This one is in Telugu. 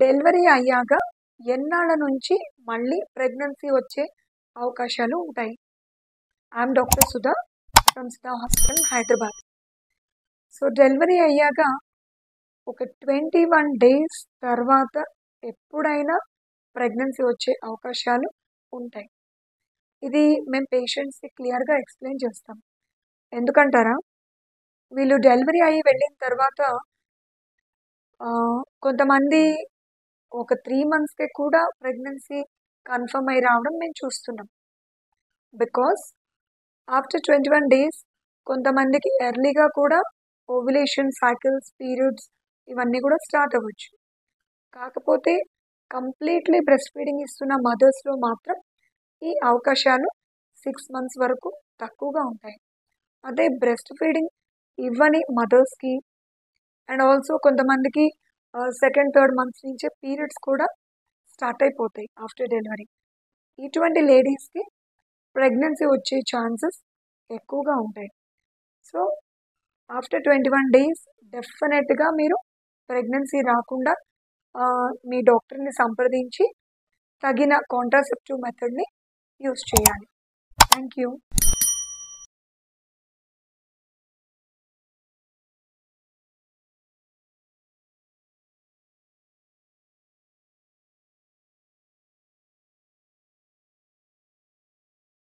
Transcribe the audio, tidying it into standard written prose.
డెలివరీ అయ్యాక ఎన్నాళ్ళ నుంచి మళ్ళీ ప్రెగ్నెన్సీ వచ్చే అవకాశాలు ఉంటాయి? I'm doctor Sudha from Sudha hospital, Hyderabad. So delivery అయ్యాక ఒక 21 డేస్ తర్వాత ఎప్పుడైనా ప్రెగ్నెన్సీ వచ్చే అవకాశాలు ఉంటాయి. ఇది మేము పేషెంట్స్కి క్లియర్గా ఎక్స్ప్లెయిన్ చేస్తాం. ఎందుకంటారా, వీళ్ళు డెలివరీ అయ్యి వెళ్ళిన తర్వాత కొంతమంది ఒక 3 మంత్స్కే కూడా ప్రెగ్నెన్సీ కన్ఫర్మ్ అయి రావడం మేము చూస్తున్నాం. బికాస్ ఆఫ్టర్ 21 డేస్ కొంతమందికి ఎర్లీగా కూడా ఓవ్యులేషన్ సైకిల్స్, పీరియడ్స్ ఇవన్నీ కూడా స్టార్ట్ అవ్వచ్చు. కాకపోతే కంప్లీట్లీ బ్రెస్ట్ ఫీడింగ్ ఇస్తున్న మదర్స్లో మాత్రం ఈ అవకాశాలు 6 మంత్స్ వరకు తక్కువగా ఉంటాయి. అదే బ్రెస్ట్ ఫీడింగ్ ఇవ్వని మదర్స్కి అండ్ ఆల్సో కొంతమందికి సెకండ్, థర్డ్ మంత్స్ నుంచే పీరియడ్స్ కూడా స్టార్ట్ అయిపోతాయి ఆఫ్టర్ డెలివరీ. ఇటువంటి లేడీస్కి ప్రెగ్నెన్సీ వచ్చే ఛాన్సెస్ ఎక్కువగా ఉంటాయి. సో ఆఫ్టర్ 21 డేస్ డెఫినెట్గా మీరు ప్రెగ్నెన్సీ రాకుండా మీ డాక్టర్ని సంప్రదించి తగిన కాంట్రాసెప్టివ్ మెథడ్ని యూస్ చేయాలి. Thank you.